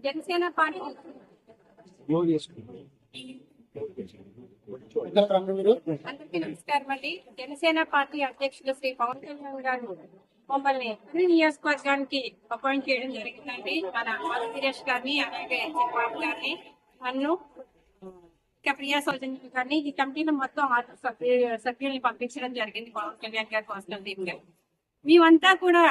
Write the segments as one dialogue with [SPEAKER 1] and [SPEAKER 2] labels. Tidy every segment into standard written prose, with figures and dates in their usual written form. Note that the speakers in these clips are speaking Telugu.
[SPEAKER 1] జనసేన పార్టీ అందరికీ నమస్కారం అండి. జనసేన పార్టీ అధ్యక్షులు శ్రీ పవన్ కళ్యాణ్ గారు మమ్మల్ని అన్ని నియోజకవర్గానికి అపాయింట్ చేయడం జరిగిందండి. మన సురేష్ గారిని, అలాగే చంద్రబాబు గారిని, నన్ను ఇంకా ప్రియా సౌజన్య గారిని ఈ కమిటీలో మొత్తం సభ్యుల్ని పంపించడం జరిగింది. పవన్ కళ్యాణ్ గారి పర్సనల్ టీమ్ గా మేమంతా కూడా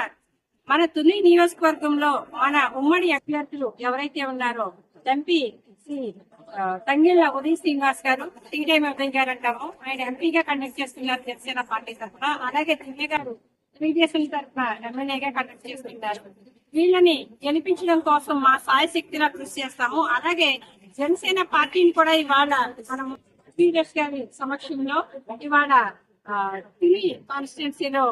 [SPEAKER 1] మన తుని నియోజకవర్గంలో మన ఉమ్మడి అభ్యర్థులు ఎవరైతే ఉన్నారో ఎంపీ శ్రీ తంగిళ్ళ ఉదయ్ శ్రీనివాస్ గారు, టీ టైమ్ ఉదయ్ గారు అంటాము, ఆయన ఎంపీగా కండక్ట్ చేస్తున్నారు జనసేన పార్టీ తరఫున. అలాగే దివ్య గారు టీడీఎస్ల తరఫున ఎమ్మెల్యేగా కండక్ట్ చేస్తున్నారు. వీళ్ళని గెలిపించడం కోసం మా సాయ శక్తిలా కృషి చేస్తాము. అలాగే జనసేన పార్టీని కూడా ఇవాళ మనం టీడీఎస్ గారి సమక్షంలో ఇవాళ తుని కాన్స్టిట్యున్సీలో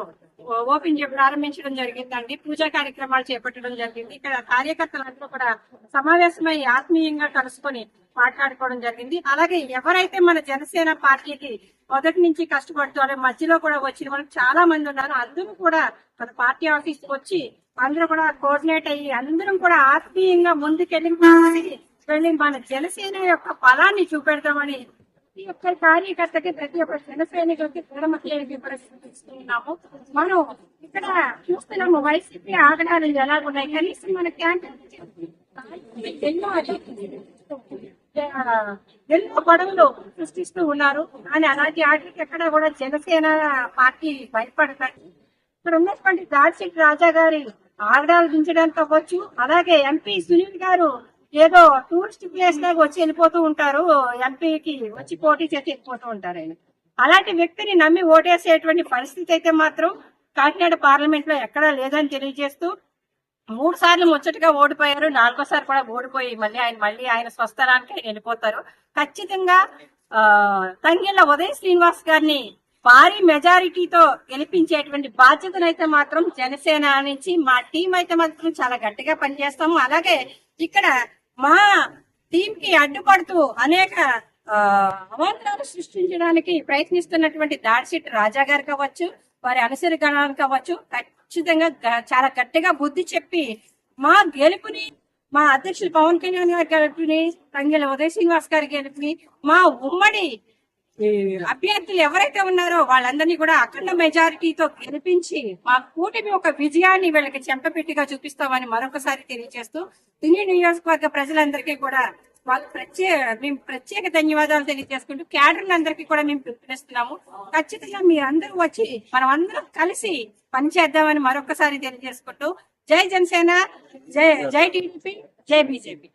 [SPEAKER 1] ఓపెన్ ప్రారంభించడం జరిగిందండి. పూజా కార్యక్రమాలు చేపట్టడం జరిగింది. ఇక్కడ కార్యకర్తలందరూ కూడా సమావేశమై ఆత్మీయంగా కలుసుకొని మాట్లాడుకోవడం జరిగింది. అలాగే ఎవరైతే మన జనసేన పార్టీకి మొదటి నుంచి కష్టపడుతూ మధ్యలో కూడా వచ్చిన వాళ్ళు చాలా మంది ఉన్నారు. అందరూ కూడా మన పార్టీ ఆఫీస్ కి వచ్చి అందరూ కూడా కోఆర్డినేట్ అయ్యి అందరం కూడా ఆత్మీయంగా ముందుకెళ్ళి మన జనసేన యొక్క ఫలాన్ని చూపెడతామని ప్రతి ఒక్క కార్యకర్తకి, ప్రతి ఒక్క జన సైనికులకి ప్రదర్శిస్తున్నాము. మనం ఇక్కడ చూస్తున్నాము వైసీపీ ఆగడాలు ఎలాగున్నాయి. కనీసం మన క్యాంపెయిన్ ఎన్నో గొడవలు సృష్టిస్తూ ఉన్నారు. కానీ అలాంటి వాటికి ఎక్కడ కూడా జనసేన పార్టీ భయపడతారు. ఇక్కడ ఉన్నటువంటి దార్శిక్ రాజా గారి ఆగడాలు దించడానికి అవ్వచ్చు. అలాగే ఎంపీ సునీల్ గారు ఏదో టూరిస్ట్ ప్లేస్ లాగా వచ్చి వెళ్ళిపోతూ ఉంటారు. ఎంపీకి వచ్చి పోటీ చేసి వెళ్ళిపోతూ ఉంటారు. ఆయన అలాంటి వ్యక్తిని నమ్మి ఓటేసేటువంటి పరిస్థితి అయితే మాత్రం కాకినాడ పార్లమెంట్ లో ఎక్కడా లేదని తెలియజేస్తూ 3 సార్లు ముచ్చటగా ఓడిపోయారు. 4వ సారి కూడా ఓడిపోయి మళ్ళీ ఆయన స్వస్థలానికి ఆయన వెళ్ళిపోతారు. ఖచ్చితంగా తంగిళ్ళ ఉదయ్ శ్రీనివాస్ గారిని భారీ మెజారిటీతో గెలిపించేటువంటి బాధ్యతనైతే మాత్రం జనసేన నుంచి మా టీం అయితే మాత్రం చాలా గట్టిగా పనిచేస్తాము. అలాగే ఇక్కడ మా టీం కి అడ్డుపడుతూ అనేక అవాంతరాలు సృష్టించడానికి ప్రయత్నిస్తున్నటువంటి దాడిశెట్టి రాజా గారు కావచ్చు, వారి అనుసరి గణాలు కావచ్చు, ఖచ్చితంగా చాలా గట్టిగా బుద్ధి చెప్పి మా గెలుపుని, మా అధ్యక్షులు పవన్ కళ్యాణ్ గారి గెలుపుని, తంగిళ్ళ ఉదయ్ శ్రీనివాస్ గారి గెలుపుని, మా ఉమ్మడి అభ్యర్థులు ఎవరైతే ఉన్నారో వాళ్ళందరినీ కూడా అఖండ మెజారిటీతో గెలిపించి మా కూటమి ఒక విజయాన్ని వీళ్ళకి చెంపపెట్టిగా చూపిస్తామని మరొకసారి తెలియజేస్తూ తుని నియోజకవర్గ ప్రజలందరికీ కూడా మేము ప్రత్యేక ధన్యవాదాలు తెలియజేసుకుంటూ క్యాడర్లందరికీ కూడా మేము పిలుపునిస్తున్నాము. ఖచ్చితంగా మీరందరూ వచ్చి మనం అందరం కలిసి పనిచేద్దామని మరొకసారి తెలియజేసుకుంటూ జై జనసేన, జై టీడీపీ, జై బీజేపీ.